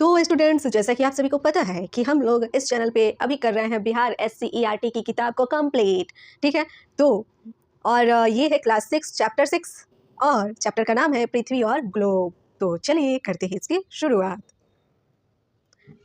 तो स्टूडेंट्स, जैसा कि आप सभी को पता है कि हम लोग इस चैनल पे अभी कर रहे हैं बिहार SCERT की किताब को कंप्लीट। ठीक है। तो और ये है क्लास 6 चैप्टर 6 और चैप्टर का नाम है पृथ्वी और ग्लोब। तो चलिए करते हैं इसकी शुरुआत।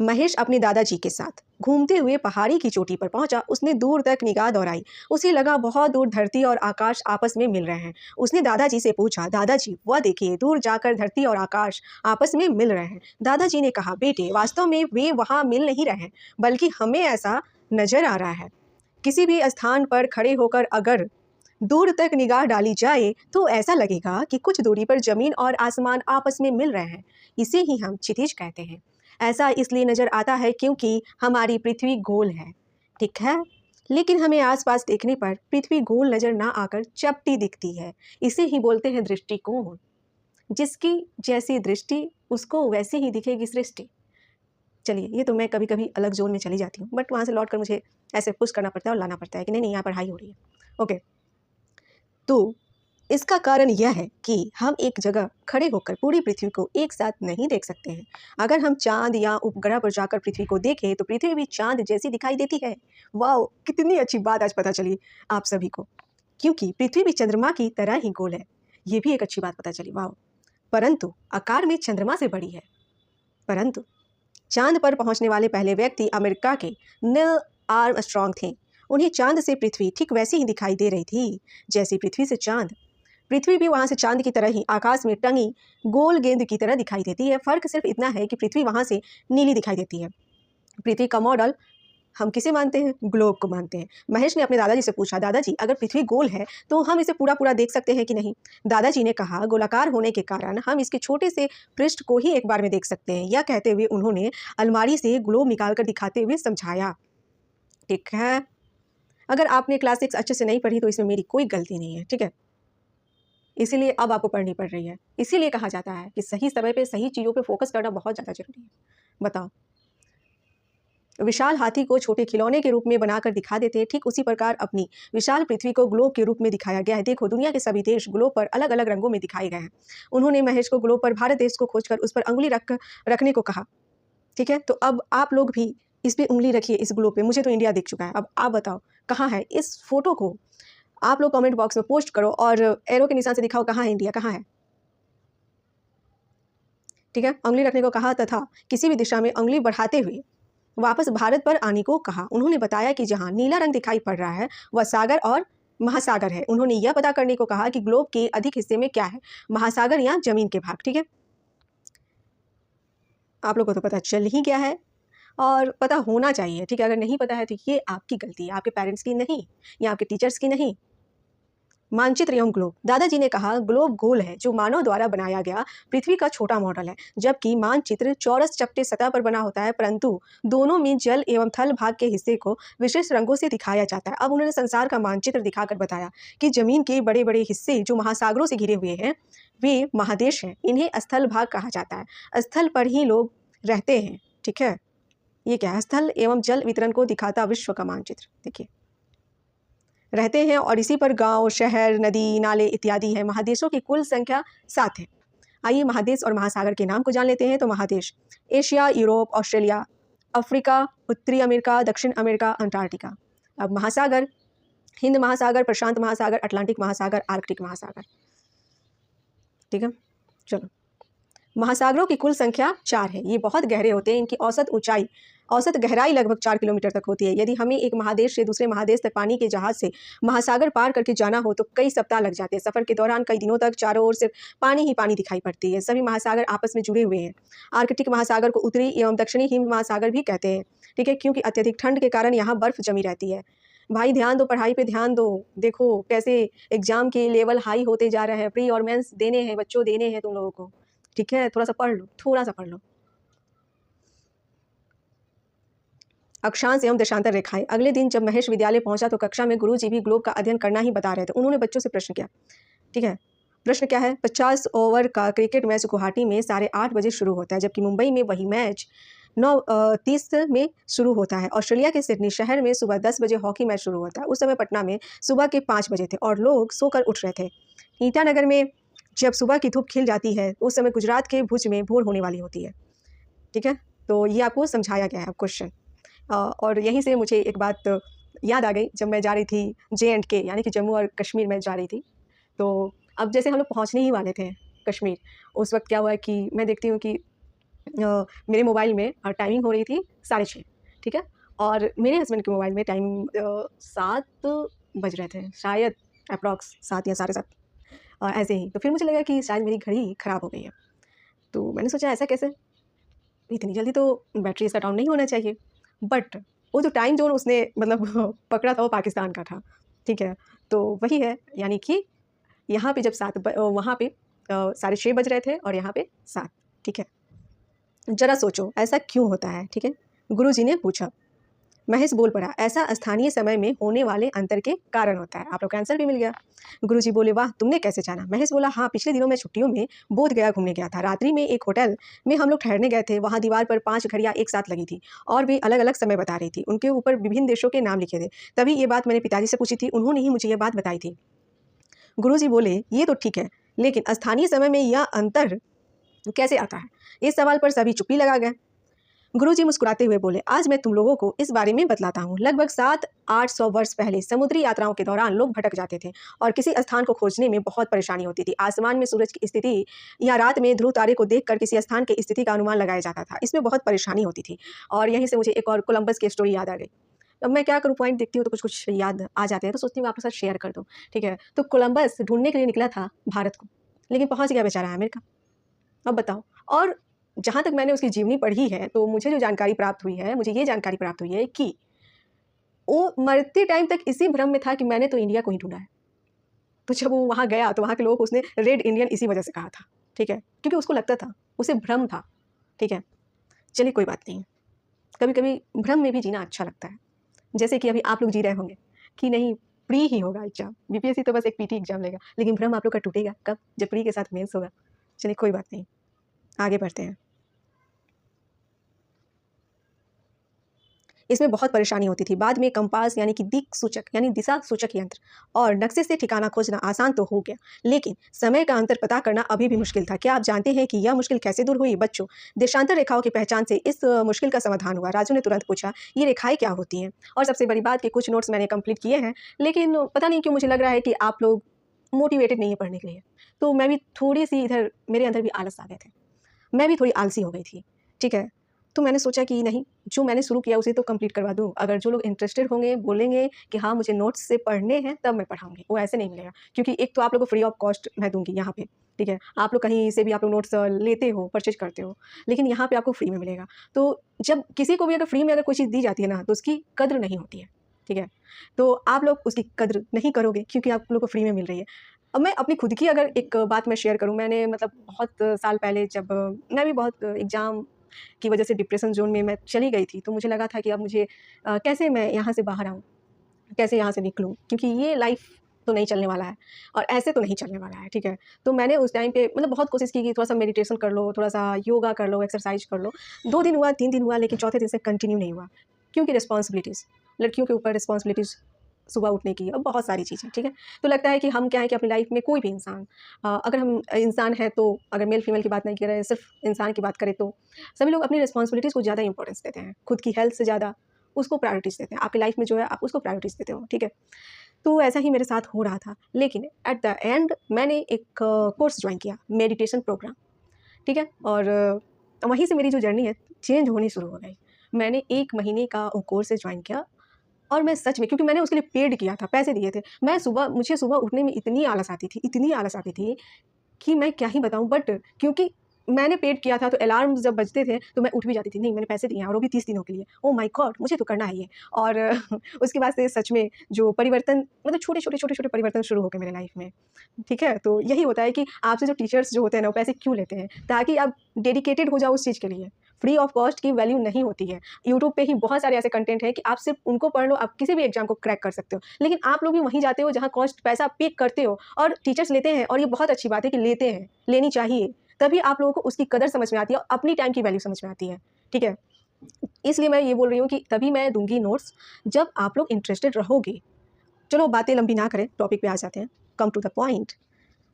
महेश अपने दादाजी के साथ घूमते हुए पहाड़ी की चोटी पर पहुंचा। उसने दूर तक निगाह दौड़ाई। उसे लगा बहुत दूर धरती और आकाश आपस में मिल रहे हैं। उसने दादाजी से पूछा, दादाजी वह देखिए, दूर जाकर धरती और आकाश आपस में मिल रहे हैं। दादाजी ने कहा, बेटे वास्तव में वे वहाँ मिल नहीं रहे हैं, बल्कि हमें ऐसा नजर आ रहा है। किसी भी स्थान पर खड़े होकर अगर दूर तक निगाह डाली जाए तो ऐसा लगेगा कि कुछ दूरी पर जमीन और आसमान आपस में मिल रहे हैं। इसे ही हम क्षितिज कहते हैं। ऐसा इसलिए नजर आता है क्योंकि हमारी पृथ्वी गोल है। ठीक है। लेकिन हमें आसपास देखने पर पृथ्वी गोल नजर ना आकर चपटी दिखती है। इसे ही बोलते हैं दृष्टिकोण। जिसकी जैसी दृष्टि उसको वैसे ही दिखेगी सृष्टि। चलिए, ये तो मैं कभी कभी अलग जोन में चली जाती हूँ, बट वहाँ से लौट कर मुझे ऐसे पुश करना पड़ता है और लाना पड़ता है कि नहीं नहीं, यहाँ पढ़ाई हो रही है। ओके। तो इसका कारण यह है कि हम एक जगह खड़े होकर पूरी पृथ्वी को एक साथ नहीं देख सकते हैं। अगर हम चांद या उपग्रह पर जाकर पृथ्वी को देखें तो पृथ्वी भी चांद जैसी दिखाई देती है। वाह, कितनी अच्छी बात आज पता चली आप सभी को, क्योंकि पृथ्वी भी चंद्रमा की तरह ही गोल है। ये भी एक अच्छी बात पता चली। वाह। परंतु आकार में चंद्रमा से बड़ी है। परंतु चांद पर पहुंचने वाले पहले व्यक्ति अमेरिका के नील आर्मस्ट्रॉन्ग थे। उन्हें चांद से पृथ्वी ठीक वैसी ही दिखाई दे रही थी जैसी पृथ्वी से चांद। पृथ्वी भी वहां से चांद की तरह ही आकाश में टंगी गोल गेंद की तरह दिखाई देती है। फर्क सिर्फ इतना है कि पृथ्वी वहां से नीली दिखाई देती है। पृथ्वी का मॉडल हम किसे मानते हैं? ग्लोब को मानते हैं। महेश ने अपने दादाजी से पूछा, दादाजी अगर पृथ्वी गोल है तो हम इसे पूरा पूरा देख सकते हैं कि नहीं? दादाजी ने कहा, गोलाकार होने के कारण हम इसके छोटे से पृष्ठ को ही एक बार में देख सकते हैं। यह कहते हुए उन्होंने अलमारी से ग्लोब निकालकर दिखाते हुए समझाया। ठीक है। अगर आपने क्लास 6 अच्छे से नहीं पढ़ी तो इसमें मेरी कोई गलती नहीं है। ठीक है। इसीलिए अब आपको पढ़नी पड़ रही है। इसीलिए कहा जाता है कि सही समय पे सही चीज़ों पे फोकस करना बहुत ज़्यादा जरूरी है। बताओ, विशाल हाथी को छोटे खिलौने के रूप में बनाकर दिखा देते हैं, ठीक उसी प्रकार अपनी विशाल पृथ्वी को ग्लोब के रूप में दिखाया गया है। देखो, दुनिया के सभी देश ग्लोब पर अलग अलग रंगों में दिखाए गए हैं। उन्होंने महेश को ग्लोब पर भारत देश को खोजकर उस पर उंगली रखने को कहा। ठीक है। तो अब आप लोग भी इस पे उंगली रखिए, इस ग्लोब पे। मुझे तो इंडिया दिख चुका है, अब आप बताओ कहाँ है? इस फोटो को आप लोग कमेंट बॉक्स में पोस्ट करो और एरो के निशान से दिखाओ कहाँ है इंडिया, कहाँ है। ठीक है। उंगली रखने को कहा तथा किसी भी दिशा में उंगली बढ़ाते हुए वापस भारत पर आने को कहा। उन्होंने बताया कि जहां नीला रंग दिखाई पड़ रहा है वह सागर और महासागर है। उन्होंने यह पता करने को कहा कि ग्लोब के अधिक हिस्से में क्या है, महासागर या जमीन के भाग। ठीक है। आप लोगों को तो पता चल ही गया है और पता होना चाहिए। ठीक है। अगर नहीं पता है तो ये आपकी गलती है, आपके पेरेंट्स की नहीं या आपके टीचर्स की नहीं। मानचित्र एवं ग्लोब। दादाजी ने कहा, ग्लोब गोल है जो मानव द्वारा बनाया गया पृथ्वी का छोटा मॉडल है, जबकि मानचित्र चौरस चपटे सतह पर बना होता है, परंतु दोनों में जल एवं थल भाग के हिस्से को विशेष रंगों से दिखाया जाता है। अब उन्होंने संसार का मानचित्र दिखाकर बताया कि जमीन के बड़े बड़े हिस्से जो महासागरों से घिरे हुए हैं वे महादेश हैं। इन्हें स्थल भाग कहा जाता है। स्थल पर ही लोग रहते हैं। ठीक है। ये क्या है? स्थल एवं जल वितरण को दिखाता विश्व का मानचित्र। देखिए, रहते हैं और इसी पर गांव, शहर, नदी, नाले इत्यादि है। महादेशों की कुल संख्या 7 है। आइए महादेश और महासागर के नाम को जान लेते हैं। तो महादेश एशिया, यूरोप, ऑस्ट्रेलिया, अफ्रीका, उत्तरी अमेरिका, दक्षिण अमेरिका, अंटार्कटिका। अब महासागर, हिंद महासागर, प्रशांत महासागर, अटलांटिक महासागर, आर्कटिक महासागर। ठीक है। चलो, महासागरों की कुल संख्या 4 है। ये बहुत गहरे होते हैं। इनकी औसत गहराई लगभग 4 किलोमीटर तक होती है। यदि हमें एक महादेश से दूसरे महादेश तक पानी के जहाज से महासागर पार करके जाना हो तो कई सप्ताह लग जाते हैं। सफर के दौरान कई दिनों तक चारों ओर सिर्फ पानी ही पानी दिखाई पड़ती है। सभी महासागर आपस में जुड़े हुए हैं। आर्कटिक महासागर को उत्तरी एवं दक्षिणी हिम महासागर भी कहते हैं। ठीक है, क्योंकि अत्यधिक ठंड के कारण यहाँ बर्फ जमी रहती है। भाई ध्यान दो, पढ़ाई पे ध्यान दो। देखो कैसे एग्जाम के लेवल हाई होते जा रहे हैं। प्री और मेंस देने हैं बच्चों, देने हैं तुम लोगों को। ठीक है, थोड़ा सा पढ़ लो, थोड़ा सा पढ़ लो। अक्षांश एवं देशांतर रेखाएं। अगले दिन जब महेश विद्यालय पहुंचा तो कक्षा में गुरुजी भी ग्लोब का अध्ययन करना ही बता रहे थे। उन्होंने बच्चों से प्रश्न किया। ठीक है। प्रश्न क्या है? 50 ओवर का क्रिकेट मैच गुवाहाटी में 8:30 बजे शुरू होता है, जबकि मुंबई में वही मैच 9:30 में शुरू होता है। ऑस्ट्रेलिया के सिडनी शहर में सुबह 10 बजे हॉकी मैच शुरू होता है। उस समय पटना में सुबह के 5 बजे थे और लोग सोकर उठ रहे थे। ईटानगर में जब सुबह की धूप खिल जाती है उस समय गुजरात के भुज में भोर होने वाली होती है। ठीक है। तो ये आपको समझाया गया है क्वेश्चन। और यहीं से मुझे एक बात याद आ गई, जब मैं जा रही थी JNK यानी कि जम्मू और कश्मीर में जा रही थी। तो अब जैसे हम लोग पहुँचने ही वाले थे कश्मीर, उस वक़्त क्या हुआ कि मैं देखती हूँ कि मेरे मोबाइल में टाइमिंग हो रही थी 6:30, ठीक है? और मेरे हस्बैंड के मोबाइल में टाइम 7 बज रहे थे, शायद एप्रॉक्स 7 या साढ़े 7 ऐसे ही। तो फिर मुझे लगा कि शायद मेरी घड़ी ख़राब हो गई है। तो मैंने सोचा ऐसा कैसे? इतनी जल्दी तो बैटरी इसका डाउन नहीं होना चाहिए। बट वो जो टाइम ज़ोन उसने मतलब पकड़ा था वो पाकिस्तान का था, ठीक है? तो वही है, यानी कि यहाँ पे जब वहाँ पे 6:30 बज रहे थे और यहाँ पे 7, ठीक है? ज़रा सोचो ऐसा क्यों होता है, ठीक है? गुरुजी ने पूछा। महेश बोल पड़ा, ऐसा स्थानीय समय में होने वाले अंतर के कारण होता है। आप लोग का आंसर भी मिल गया। गुरुजी बोले, वाह, तुमने कैसे जाना? महेश बोला, हाँ, पिछले दिनों मैं छुट्टियों में बोध गया घूमने गया था। रात्रि में एक होटल में हम लोग ठहरने गए थे। वहाँ दीवार पर 5 घड़ियाँ एक साथ लगी थी और वे अलग अलग समय बता रही थी। उनके ऊपर विभिन्न देशों के नाम लिखे थे। तभी ये बात मैंने पिताजी से पूछी थी, उन्होंने ही मुझे ये बात बताई थी। गुरुजी बोले, ये तो ठीक है, लेकिन स्थानीय समय में यह अंतर कैसे आता है? इस सवाल पर सभी चुप्पी लगा गए। गुरुजी मुस्कुराते हुए बोले, आज मैं तुम लोगों को इस बारे में बतलाता हूँ। लगभग 700-800 वर्ष पहले समुद्री यात्राओं के दौरान लोग भटक जाते थे और किसी स्थान को खोजने में बहुत परेशानी होती थी। आसमान में सूरज की स्थिति या रात में ध्रुव तारे को देखकर किसी स्थान की स्थिति का अनुमान लगाया जाता था। इसमें बहुत परेशानी होती थी। और यहीं से मुझे एक और कोलंबस की स्टोरी याद आ गई। अब मैं क्या करूँ, पॉइंट देखती हूँ तो कुछ कुछ याद आ जाते हैं, तो सोचती हूँ आपके साथ शेयर कर दूँ, ठीक है? तो कोलंबस ढूंढने के लिए निकला था भारत को, लेकिन पहुँच गया बेचारा अमेरिका। अब बताओ। और जहाँ तक मैंने उसकी जीवनी पढ़ी है, तो मुझे जो जानकारी प्राप्त हुई है, मुझे ये जानकारी प्राप्त हुई है कि वो मरते टाइम तक इसी भ्रम में था कि मैंने तो इंडिया को ही ढूँढा है। तो जब वो वहाँ गया तो वहाँ के लोगों को उसने रेड इंडियन इसी वजह से कहा था, ठीक है? क्योंकि उसको लगता था, उसे भ्रम था, ठीक है? चलिए कोई बात नहीं। कभी-कभी भ्रम में भी जीना अच्छा लगता है। जैसे कि अभी आप लोग जी रहे होंगे कि नहीं, प्री ही होगा एग्ज़ाम, बीपीएससी तो बस एक पीटी एग्ज़ाम लेगा, लेकिन भ्रम आप लोग का टूटेगा कब? जब प्री के साथ मेंस होगा। चलिए कोई बात नहीं, आगे बढ़ते हैं। इसमें बहुत परेशानी होती थी। बाद में कंपास यानी कि दिक् सूचक यानी दिशा सूचक यंत्र और नक्शे से ठिकाना खोजना आसान तो हो गया, लेकिन समय का अंतर पता करना अभी भी मुश्किल था। क्या आप जानते हैं कि यह मुश्किल कैसे दूर हुई? बच्चों, देशांतर रेखाओं की पहचान से इस मुश्किल का समाधान हुआ। राजू ने तुरंत पूछा, ये रेखाएँ क्या होती हैं? और सबसे बड़ी बात कि कुछ नोट्स मैंने कंप्लीट किए हैं, लेकिन पता नहीं क्यों मुझे लग रहा है कि आप लोग मोटिवेटेड नहीं है पढ़ने के लिए। तो मैं भी थोड़ी-सी इधर मेरे अंदर भी आलस आ गए थे। मैं भी थोड़ी आलसी हो गई थी, ठीक है? तो मैंने सोचा कि नहीं, जो मैंने शुरू किया उसे तो कंप्लीट करवा दूँ। अगर जो लोग इंटरेस्टेड होंगे, बोलेंगे कि हाँ, मुझे नोट्स से पढ़ने हैं, तब मैं पढ़ाऊँगी। वो ऐसे नहीं मिलेगा, क्योंकि एक तो आप लोगों को फ्री ऑफ कॉस्ट मैं दूँगी यहाँ पे, ठीक है? आप लोग कहीं से भी आप लोग नोट्स लेते हो, परचेज़ करते हो, लेकिन यहाँ पे आपको फ्री में मिलेगा। तो जब किसी को भी अगर फ्री में अगर कोई चीज़ दी जाती है ना, तो उसकी कद्र नहीं होती है, ठीक है? तो आप लोग उसकी कद्र नहीं करोगे क्योंकि आप लोग को फ्री में मिल रही है। अब मैं अपनी खुद की अगर एक बात मैं शेयर करूँ, मैंने मतलब बहुत साल पहले जब मैं भी बहुत एग्ज़ाम की वजह से डिप्रेशन ज़ोन में मैं चली गई थी, तो मुझे लगा था कि अब मुझे कैसे मैं यहाँ से बाहर आऊँ, कैसे यहाँ से निकलूँ? क्योंकि ये लाइफ़ तो नहीं चलने वाला है और ऐसे तो नहीं चलने वाला है, ठीक है? तो मैंने उस टाइम पे मतलब बहुत कोशिश की कि थोड़ा-सा मेडिटेशन कर लो, थोड़ा-सा योगा कर लो, एक्सरसाइज़ कर लो। 2 दिन हुआ, 3 दिन हुआ, लेकिन चौथे दिन से कंटिन्यू नहीं हुआ, क्योंकि रिस्पॉन्सिबिलिटीज़, लड़कियों के ऊपर रिस्पॉन्सिबिलिटीज़, सुबह उठने की और बहुत सारी चीज़ें, ठीक है? तो लगता है कि हम क्या है कि अपनी लाइफ़ में कोई भी इंसान अगर हम इंसान हैं, तो अगर मेल फीमेल की बात नहीं कर रहे हैं, सिर्फ इंसान की बात करें, तो सभी लोग अपनी रिस्पॉन्सिबिलिटीज़ को ज़्यादा इंपॉर्टेंस देते हैं। खुद की हेल्थ से ज़्यादा उसको प्रायोरिटीज़ देते हैं। आपकी लाइफ़ में जो है आप उसको प्रायोरिटीज़ देते हो, ठीक है? तो ऐसा ही मेरे साथ हो रहा था। लेकिन एट द एंड मैंने एक कोर्स जॉइन किया, मेडिटेशन प्रोग्राम, ठीक है? और वहीं से मेरी जो जर्नी है चेंज होनी शुरू हो गई। मैंने 1 महीने का वो कोर्स जॉइन किया और मैं सच में, क्योंकि मैंने उसके लिए पेड किया था, पैसे दिए थे। मुझे सुबह उठने में इतनी आलस आती थी कि मैं क्या ही बताऊँ। बट क्योंकि मैंने पेड किया था, तो अलार्म जब बजते थे तो मैं उठ भी जाती थी। नहीं, मैंने पैसे दिए हैं और वो भी 30 दिनों के लिए। Oh my God! मुझे तो करना है ये। और उसके बाद से सच में जो परिवर्तन, मतलब छोटे-छोटे परिवर्तन शुरू हो गए मेरे लाइफ में, ठीक है? तो यही होता है कि आपसे जो टीचर्स जो होते हैं ना, वो पैसे क्यों लेते हैं? ताकि आप डेडिकेटेड हो जाओ उस चीज़ के लिए। फ्री ऑफ कॉस्ट की वैल्यू नहीं होती है। यूट्यूब पे ही बहुत सारे ऐसे कंटेंट हैं कि आप सिर्फ़ उनको पढ़ लो, आप किसी भी एग्ज़ाम को क्रैक कर सकते हो। लेकिन आप लोग भी वहीं जाते हो जहाँ कॉस्ट पैसा पे करते हो और टीचर्स लेते हैं, और ये बहुत अच्छी बात है कि लेते हैं, लेनी चाहिए। तभी आप लोगों को उसकी कदर समझ में आती है और अपनी टाइम की वैल्यू समझ में आती है, ठीक है? इसलिए मैं ये बोल रही हूँ कि तभी मैं दूँगी नोट्स जब आप लोग इंटरेस्टेड रहोगे। चलो बातें लंबी ना करें, टॉपिक पे आ जाते हैं, कम टू द पॉइंट।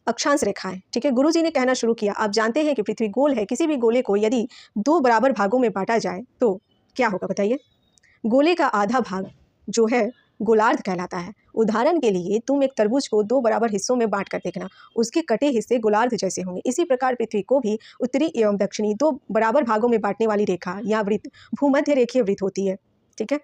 अक्षांश रेखाएं। ठीक है, गुरुजी ने कहना शुरू किया, आप जानते हैं कि पृथ्वी गोल है। किसी भी गोले को यदि 2 बराबर भागों में बांटा जाए तो क्या होगा बताइए? गोले का आधा भाग जो है गोलार्ध कहलाता है। उदाहरण के लिए तुम एक तरबूज को 2 बराबर हिस्सों में बांट कर देखना, उसके कटे हिस्से गोलार्ध जैसे होंगे। इसी प्रकार पृथ्वी को भी उत्तरी एवं दक्षिणी 2 बराबर भागों में बांटने वाली रेखा या वृत्त भूमध्य रेखीय वृत्त होती है। ठीक है,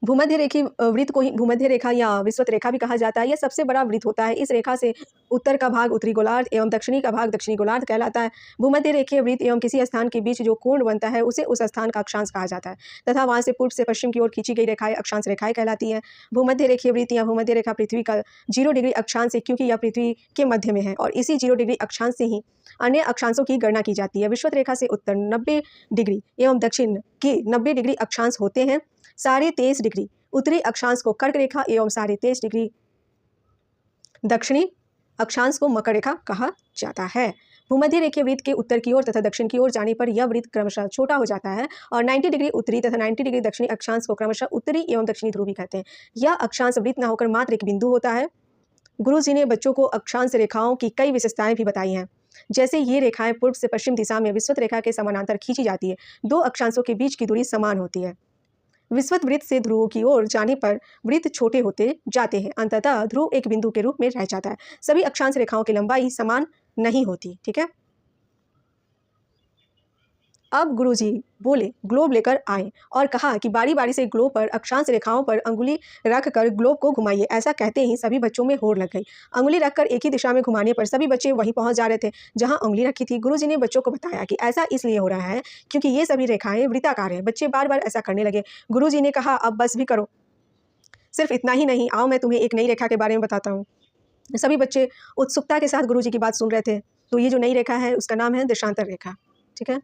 भूमध्य रेखी वृत्त को ही भूमध्य रेखा या विषुवत रेखा भी कहा जाता है। यह सबसे बड़ा वृत्त होता है। इस रेखा से उत्तर का भाग उत्तरी गोलार्ध एवं दक्षिणी का भाग दक्षिणी गोलार्ध कहलाता है। भूमध्य रेखीय वृत्त एवं किसी स्थान के बीच जो कोण बनता है उसे उस स्थान का अक्षांश कहा जाता है तथा वहां से पूर्व से पश्चिम की ओर खींची गई रेखाएं अक्षांश रेखाएं कहलाती हैं। भूमध्य रेखीय वृत्त या भूमध्य रेखा पृथ्वी का 0 डिग्री अक्षांश है, क्योंकि यह पृथ्वी के मध्य में है और इसी 0 डिग्री अक्षांश से ही अन्य अक्षांशों की गणना की जाती है। विषुवत रेखा से उत्तर 90 डिग्री एवं दक्षिण के 90 डिग्री अक्षांश होते हैं। 23.5 डिग्री उत्तरी अक्षांश को कर्क रेखा एवं 23.5 डिग्री दक्षिणी अक्षांश को मकर रेखा कहा जाता है। भूमध्य रेखीय वृत्त के उत्तर की ओर तथा दक्षिण की ओर जाने पर यह वृत्त क्रमशः छोटा हो जाता है और 90 डिग्री उत्तरी तथा 90 डिग्री दक्षिणी अक्षांश को क्रमशः उत्तरी एवं दक्षिणी ध्रुव भी कहते हैं। यह अक्षांश वृत्त न होकर मात्र एक बिंदु होता है। गुरु जी ने बच्चों को अक्षांश रेखाओं की कई विशेषताएं भी बताई हैं, जैसे ये रेखाएं पूर्व से पश्चिम दिशा में विषुवत रेखा के समानांतर खींची जाती है। 2 अक्षांशों के बीच की दूरी समान होती है। विषुवत वृत्त से ध्रुवों की ओर जाने पर वृत्त छोटे होते जाते हैं, अंततः ध्रुव एक बिंदु के रूप में रह जाता है। सभी अक्षांश रेखाओं की लंबाई समान नहीं होती। ठीक है, अब गुरुजी बोले, ग्लोब लेकर आए और कहा कि बारी बारी से ग्लोब पर अक्षांश रेखाओं पर अंगुली रखकर ग्लोब को घुमाइए। ऐसा कहते ही सभी बच्चों में होड़ लग गई। अंगुली रखकर एक ही दिशा में घुमाने पर सभी बच्चे वहीं पहुंच जा रहे थे जहां अंगुली रखी थी। गुरुजी ने बच्चों को बताया कि ऐसा इसलिए हो रहा है क्योंकि ये सभी रेखाएं वृत्ताकार हैं। बच्चे बार बार ऐसा करने लगे। गुरुजी ने कहा, अब बस भी करो, सिर्फ इतना ही नहीं, आओ मैं तुम्हें एक नई रेखा के बारे में बताता हूँ। सभी बच्चे उत्सुकता के साथ गुरुजी की बात सुन रहे थे। तो ये जो नई रेखा है उसका नाम है देशांतर रेखा। ठीक है,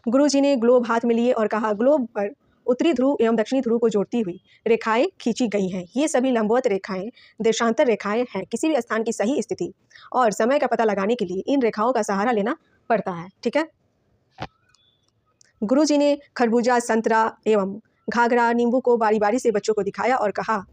गुरुजी ने ग्लोब हाथ में लिए और कहा, ग्लोब पर उत्तरी ध्रुव एवं दक्षिणी ध्रुव को जोड़ती हुई रेखाएं खींची गई हैं। ये सभी लंबवत रेखाएं देशांतर रेखाएं हैं। किसी भी स्थान की सही स्थिति और समय का पता लगाने के लिए इन रेखाओं का सहारा लेना पड़ता है। ठीक है, गुरुजी ने खरबूजा, संतरा एवं घाघरा, नींबू को बारी बारी से बच्चों को दिखाया और कहा,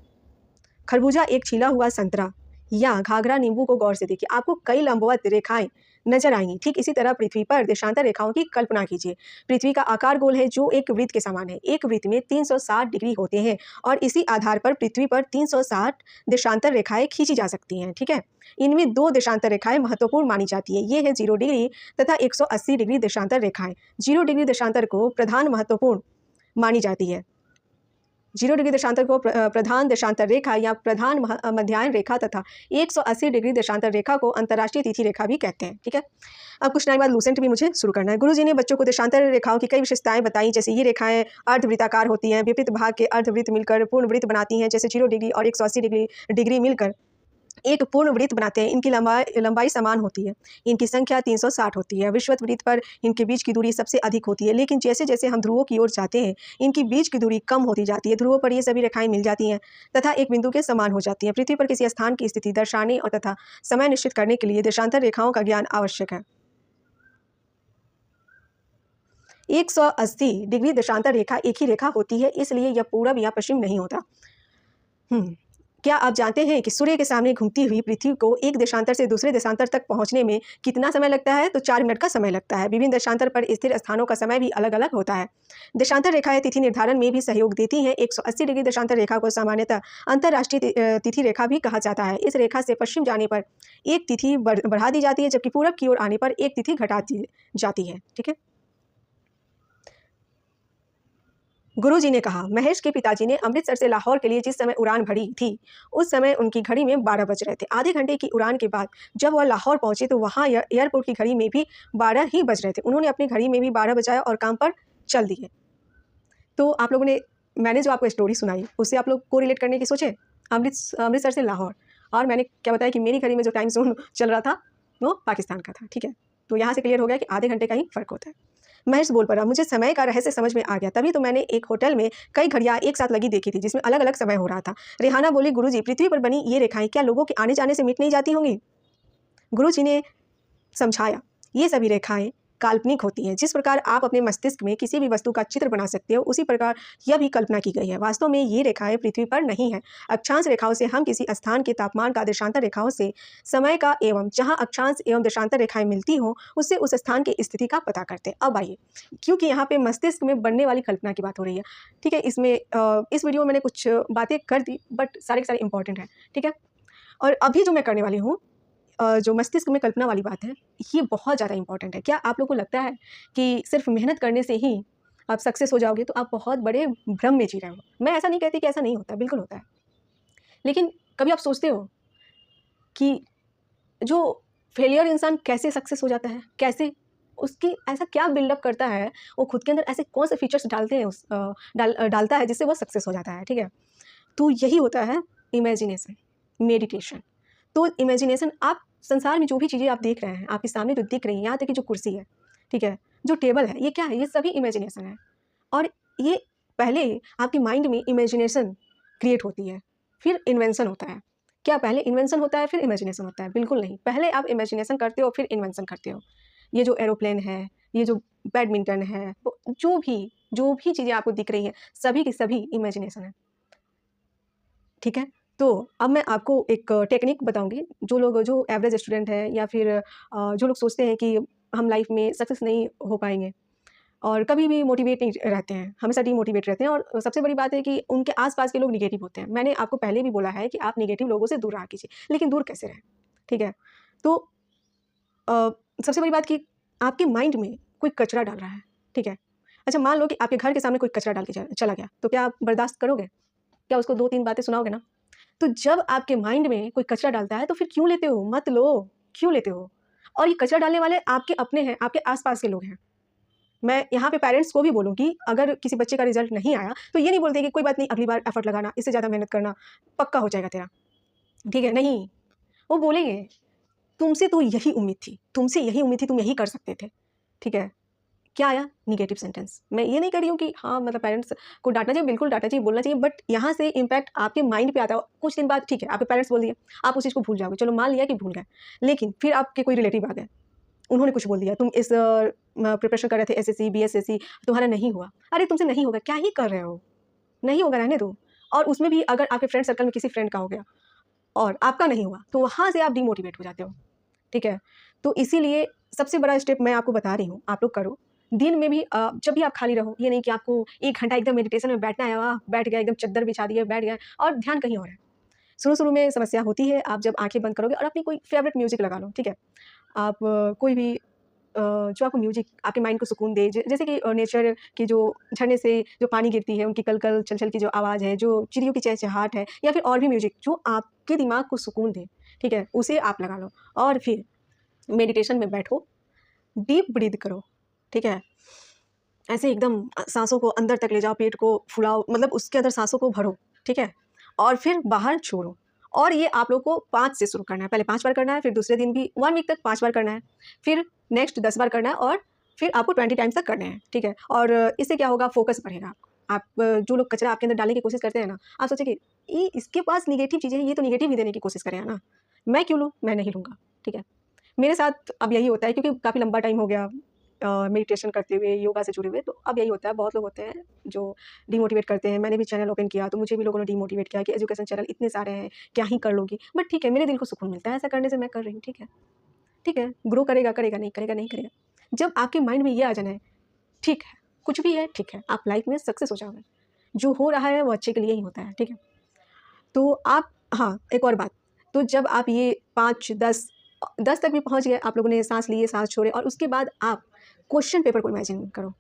खरबूजा एक छिला हुआ संतरा या घाघरा नींबू को गौर से देखिए, आपको कई लंबवत रेखाएं नजर आएंगी। ठीक इसी तरह पृथ्वी पर देशांतर रेखाओं की कल्पना कीजिए। पृथ्वी का आकार गोल है जो एक वृत्त के समान है। एक वृत्त में 360 डिग्री होते हैं और इसी आधार पर पृथ्वी पर 360 देशांतर रेखाएं खींची जा सकती हैं। ठीक है, इनमें 2 देशांतर रेखाएं महत्वपूर्ण मानी जाती है। ये है 0 डिग्री तथा 180 डिग्री देशांतर रेखाएं। 0 डिग्री देशांतर को प्रधान महत्वपूर्ण मानी जाती है। 0 डिग्री देशांतर को प्रधान देशांतर रेखा या प्रधान मध्याह्न रेखा तथा 180 डिग्री देशांतर रेखा को अंतर्राष्ट्रीय तिथि रेखा भी कहते हैं। ठीक है, अब कुछ टाइम बाद लूसेंट भी मुझे शुरू करना है। गुरुजी ने बच्चों को देशांतर रेखाओं की कई विशेषताएं बताई, जैसे ये रेखाएं अर्धवृत्ताकार होती हैं। विपरीत भाग के अर्धवृत्त मिलकर पूर्ण वृत्त बनाती हैं, जैसे 0 डिग्री और 180 डिग्री मिलकर एक पूर्ण वृत्त बनाते हैं। इनकी लंबाई समान होती है। इनकी संख्या 360 होती है। विषुवत वृत्त पर इनके बीच की दूरी सबसे अधिक होती है, लेकिन जैसे जैसे हम ध्रुवों की ओर जाते हैं इनकी बीच की दूरी कम होती जाती है। ध्रुवों पर ये सभी रेखाएं मिल जाती हैं तथा एक बिंदु के समान हो जाती हैं। पृथ्वी पर किसी स्थान की स्थिति दर्शाने और तथा समय निश्चित करने के लिए देशांतर रेखाओं का ज्ञान आवश्यक है। 180 डिग्री देशांतर रेखा एक ही रेखा होती है, इसलिए यह पूरब या पश्चिम नहीं होता। क्या आप जानते हैं कि सूर्य के सामने घूमती हुई पृथ्वी को एक देशांतर से दूसरे देशांतर तक पहुंचने में कितना समय लगता है? तो 4 मिनट का समय लगता है। विभिन्न देशांतर पर स्थिर स्थानों का समय भी अलग अलग होता है। देशांतर रेखाएं तिथि निर्धारण में भी सहयोग देती हैं। 180 डिग्री देशांतर रेखा को सामान्यतः अंतर्राष्ट्रीय तिथि रेखा भी कहा जाता है। इस रेखा से पश्चिम जाने पर एक तिथि बढ़ा दी जाती है, जबकि पूरब की ओर आने पर एक तिथि घटा दी जाती है। ठीक है, गुरुजी ने कहा, महेश के पिताजी ने अमृतसर से लाहौर के लिए जिस समय उड़ान भरी थी उस समय उनकी घड़ी में 12 बज रहे थे। आधे घंटे की उड़ान के बाद जब वह लाहौर पहुंचे तो वहां एयरपोर्ट की घड़ी में भी 12 ही बज रहे थे। उन्होंने अपनी घड़ी में भी 12 बजाया और काम पर चल दिए। तो आप लोगों ने, मैंने जो आपको स्टोरी सुनाई उससे आप लोग को रिलेट करने की सोचे, अमृतसर से लाहौर, और मैंने क्या बताया कि मेरी घड़ी में जो टाइम जोन चल रहा था वो पाकिस्तान का था। ठीक है, तो यहाँ से क्लियर हो गया कि आधे घंटे का ही फर्क होता है। महेश बोल पड़ा, मुझे समय का रहस्य समझ में आ गया। तभी तो मैंने एक होटल में कई घड़ियां एक साथ लगी देखी थी जिसमें अलग अलग समय हो रहा था। रेहाना बोली, गुरुजी, पृथ्वी पर बनी ये रेखाएं क्या लोगों के आने जाने से मिट नहीं जाती होंगी? गुरुजी ने समझाया, ये सभी रेखाएं काल्पनिक होती हैं। जिस प्रकार आप अपने मस्तिष्क में किसी भी वस्तु का चित्र बना सकते हो, उसी प्रकार यह भी कल्पना की गई है। वास्तव में ये रेखाएं पृथ्वी पर नहीं है। अक्षांश रेखाओं से हम किसी स्थान के तापमान का, देशांतर रेखाओं से समय का, एवं जहाँ अक्षांश एवं देशांतर रेखाएं मिलती हों उससे उस स्थान की स्थिति का पता करते हैं। अब आइए, क्योंकि यहाँ पे मस्तिष्क में बनने वाली कल्पना की बात हो रही है, ठीक है। इसमें इस वीडियो में मैंने कुछ बातें कर दी, बट सारे के सारे इंपॉर्टेंट हैं, ठीक है। और अभी जो मैं करने वाली हूँ, जो मस्तिष्क में कल्पना वाली बात है, ये बहुत ज़्यादा इंपॉर्टेंट है। क्या आप लोगों को लगता है कि सिर्फ मेहनत करने से ही आप सक्सेस हो जाओगे? तो आप बहुत बड़े भ्रम में जी रहे हो। मैं ऐसा नहीं कहती कि ऐसा नहीं होता, बिल्कुल होता है। लेकिन कभी आप सोचते हो कि जो फेलियर इंसान कैसे सक्सेस हो जाता है? कैसे? उसकी ऐसा क्या बिल्डअप करता है, वो खुद के अंदर ऐसे कौन से फीचर्स डालते हैं डालता है जिससे वो सक्सेस हो जाता है, ठीक है। तो यही होता है इमेजिनेशन, मेडिटेशन। तो इमेजिनेशन, आप संसार में जो भी चीज़ें आप देख रहे हैं, आपके सामने जो दिख रही हैं, यहाँ तक कि जो कुर्सी है, ठीक है, जो टेबल है, ये क्या है? ये सभी इमेजिनेशन है। और ये पहले आपके माइंड में इमेजिनेशन क्रिएट होती है, फिर इन्वेंशन होता है। क्या पहले इन्वेंशन होता है फिर इमेजिनेशन होता है? बिल्कुल नहीं। पहले आप इमेजिनेशन करते हो फिर इन्वेंशन करते हो। ये जो एरोप्लेन है, ये जो बैडमिंटन है, जो भी चीज़ें आपको दिख रही हैं, सभी की सभी इमेजिनेशन है, ठीक है। तो अब मैं आपको एक टेक्निक बताऊंगी। जो एवरेज स्टूडेंट है, या फिर जो लोग सोचते हैं कि हम लाइफ में सक्सेस नहीं हो पाएंगे और कभी भी मोटिवेट नहीं रहते हैं, हमेशा डीमोटिवेट रहते हैं, और सबसे बड़ी बात है कि उनके आसपास के लोग निगेटिव होते हैं। मैंने आपको पहले भी बोला है कि आप निगेटिव लोगों से दूर रहा कीजिए, लेकिन दूर कैसे रहें, ठीक है। तो सबसे बड़ी बात कि आपके माइंड में कोई कचरा डाल रहा है, ठीक है। अच्छा, मान लो कि आपके घर के सामने कोई कचरा डाल के चला गया, तो क्या आप बर्दाश्त करोगे? क्या उसको 2-3 बातें सुनाओगे ना? तो जब आपके माइंड में कोई कचरा डालता है तो फिर क्यों लेते हो? मत लो, क्यों लेते हो? और ये कचरा डालने वाले आपके अपने हैं, आपके आस-पास के लोग हैं। मैं यहाँ पे पेरेंट्स को भी बोलूँगी, अगर किसी बच्चे का रिजल्ट नहीं आया तो ये नहीं बोलते कि कोई बात नहीं, अगली बार एफर्ट लगाना, इससे ज़्यादा मेहनत करना, पक्का हो जाएगा तेरा, ठीक है? नहीं, वो बोलेंगे तुमसे तो यही उम्मीद थी, तुमसे यही उम्मीद थी, तुम यही कर सकते थे, ठीक है? क्या आया? Negative sentence. मैं ये नहीं कह रही हूँ कि हाँ, मतलब पेरेंट्स को डाँटना चाहिए, बिल्कुल डाँटना चाहिए, बोलना चाहिए, बट यहाँ से इम्पैक्ट आपके माइंड पे आता है। कुछ दिन बाद ठीक है, आपके पेरेंट्स बोल दिए, आप उस चीज़ को भूल जाओगे, चलो मान लिया कि भूल गए। लेकिन फिर आपके कोई रिलेटिव आ गए, उन्होंने कुछ बोल दिया, तुम इस प्रिपरेशन कर रहे थे एसएससी, बीएसएससी, तुम्हारा नहीं हुआ। अरे तुमसे नहीं होगा, क्या ही कर रहे हो? नहीं होगा, रहने दो। और उसमें भी अगर आपके फ्रेंड सर्कल में किसी फ्रेंड का हो गया और आपका नहीं हुआ, तो वहाँ से आप डिमोटिवेट हो जाते हो, ठीक है। तो इसीलिए सबसे बड़ा स्टेप मैं आपको बता रही हूँ, आप लोग करो। दिन में भी जब भी आप खाली रहो, ये नहीं कि आपको 1 घंटा एकदम मेडिटेशन में बैठना है, वाह! बैठ गए, एकदम चद्दर बिछा दिए, बैठ गए और ध्यान कहीं और है। शुरू-शुरू में समस्या होती है, आप जब आँखें बंद करोगे और अपनी कोई फ़ेवरेट म्यूज़िक लगा लो, ठीक है। आप कोई भी जो आपको म्यूज़िक आपके माइंड को सुकून दे, जैसे कि नेचर की जो झरने से जो पानी गिरती है, उनकी कल-कल, छल-छल की जो आवाज़ है, जो चिड़ियों की चहचहाट है, या फिर और भी म्यूज़िक जो आपके दिमाग को सुकून दे, ठीक है, उसे आप लगा लो और फिर मेडिटेशन में बैठो, डीप ब्रीथ करो, ठीक है। ऐसे एकदम साँसों को अंदर तक ले जाओ, पेट को फुलाओ, मतलब उसके अंदर साँसों को भरो, ठीक है? और फिर बाहर छोड़ो। और ये आप लोग को 5 से शुरू करना है। पहले 5 बार करना है, फिर दूसरे दिन भी 1 वीक तक 5 बार करना है, फिर नेक्स्ट 10 बार करना है, और फिर आपको 20 टाइम्स तक करने हैं, ठीक है? और इससे क्या होगा, फ़ोकस बढ़ेगा। आप जो लोग कचरा आपके अंदर डालने की कोशिश करते हैं ना, आप सोचें कि ये इसके पास नेगेटिव चीज़ें हैं, ये तो नेगेटिव ही देने की कोशिश करेगा ना, मैं क्यों लूँ? मैं नहीं लूँगा, ठीक है? मेरे साथ अब यही होता है, क्योंकि काफ़ी लंबा टाइम हो गया मेडिटेशन करते हुए, योगा से जुड़े हुए, तो अब यही होता है। बहुत लोग होते हैं जो डिमोटिवेट करते हैं। मैंने भी चैनल ओपन किया तो मुझे भी लोगों ने डिमोटिवेट किया कि एजुकेशन चैनल इतने सारे हैं, क्या ही कर लोगी? बट ठीक है, मेरे दिल को सुकून मिलता है ऐसा करने से, मैं कर रही हूँ, ठीक है। ठीक है, ग्रो करेगा, करेगा, नहीं करेगा, नहीं करेगा। जब आपके माइंड में ये आ जाना है, ठीक है, कुछ भी है, ठीक है, आप लाइफ में सक्सेस हो जाओगे। जो हो रहा है वो अच्छे के लिए ही होता है, ठीक है। तो आप, हाँ, एक और बात, तो जब आप ये 5, 10 तक भी पहुँच गए, आप लोगों ने साँस लिए, साँस छोड़े, और उसके बाद आप क्वेश्चन पेपर को इमेजिन करो।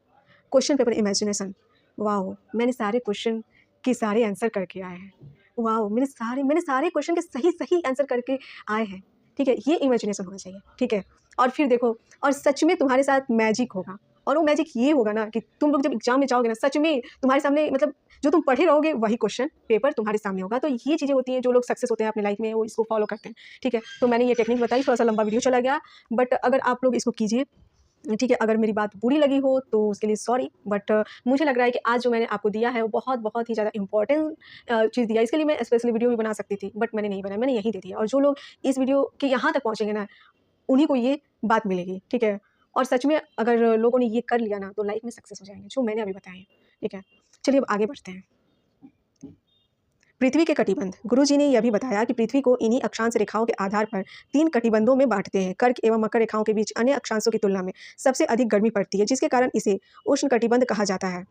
Question paper imagination, wow! मैंने सारे क्वेश्चन के सारे आंसर करके आए हैं। वाओ! मैंने सारे क्वेश्चन के सही आंसर करके आए हैं। ठीक है? ये इमेजिनेशन होना चाहिए, ठीक है? और फिर देखो, और सच में तुम्हारे साथ मैजिक होगा, और वो मैजिक ये होगा ना कि तुम लोग जब एग्ज़ाम में जाओगे ना, सच में तुम्हारे सामने, मतलब जो तुम पढ़े रहोगे वही क्वेश्चन पेपर तुम्हारे सामने होगा। तो ये चीज़ें होती हैं, जो लोग सक्सेस होते हैं अपनी लाइफ में, वो इसको फॉलो करते हैं, ठीक है? तो मैंने ये टेक्निक बताई, थोड़ा-सा लंबा वीडियो चला गया, बट अगर आप लोग इसको कीजिए, ठीक है। अगर मेरी बात बुरी लगी हो तो उसके लिए सॉरी, बट मुझे लग रहा है कि आज जो मैंने आपको दिया है वो बहुत ही ज़्यादा इंपॉर्टेंट चीज़ दिया है। इसके लिए मैं स्पेशली वीडियो भी बना सकती थी, बट मैंने नहीं बनाया, मैंने यही दे दिया। और जो लोग इस वीडियो के यहाँ तक पहुँचेंगे ना, उन्हीं को ये बात मिलेगी, ठीक है। और सच में अगर लोगों ने ये कर लिया ना तो लाइफ में सक्सेस हो जाएंगे, जो मैंने अभी बताया है। ठीक है, चलिए अब आगे बढ़ते हैं। पृथ्वी के कटिबंध। गुरुजी ने यह भी बताया कि पृथ्वी को इन्हीं अक्षांश रेखाओं के आधार पर 3 कटिबंधों में बांटते हैं। कर्क एवं मकर रेखाओं के बीच अन्य अक्षांशों की तुलना में सबसे अधिक गर्मी पड़ती है, जिसके कारण इसे उष्ण कटिबंध कहा जाता है।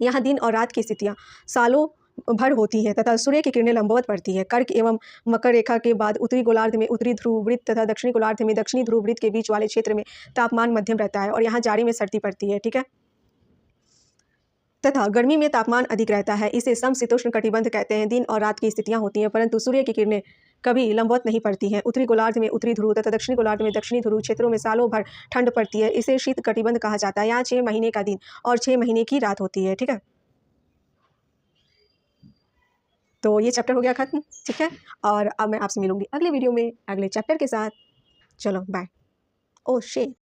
यहाँ दिन और रात की स्थितियाँ सालों भर होती है तथा सूर्य की किरणें लंबवत पड़ती है। कर्क एवं मकर रेखा के बाद उत्तरी गोलार्ध में उत्तरी ध्रुव वृत्त तथा दक्षिणी गोलार्ध में दक्षिणी ध्रुव वृत्त के बीच वाले क्षेत्र में तापमान मध्यम रहता है और यहाँ जाड़ी में सर्दी पड़ती है। ठीक है, तथा गर्मी में तापमान अधिक रहता है। इसे समशीतोष्ण कटिबंध कहते हैं। दिन और रात की स्थितियां होती हैं, परंतु सूर्य की किरणें कभी लंबवत नहीं पड़ती हैं। उत्तरी गोलार्ध में उत्तरी ध्रुव तथा दक्षिणी गोलार्ध में दक्षिणी ध्रुव क्षेत्रों में सालों भर ठंड पड़ती है। इसे शीत कटिबंध कहा जाता है। यहाँ 6 महीने का दिन और 6 महीने की रात होती है। ठीक है, तो ये चैप्टर हो गया खत्म। ठीक है, और अब मैं आपसे मिलूंगी अगले वीडियो में अगले चैप्टर के साथ। चलो बाय। Oh shit.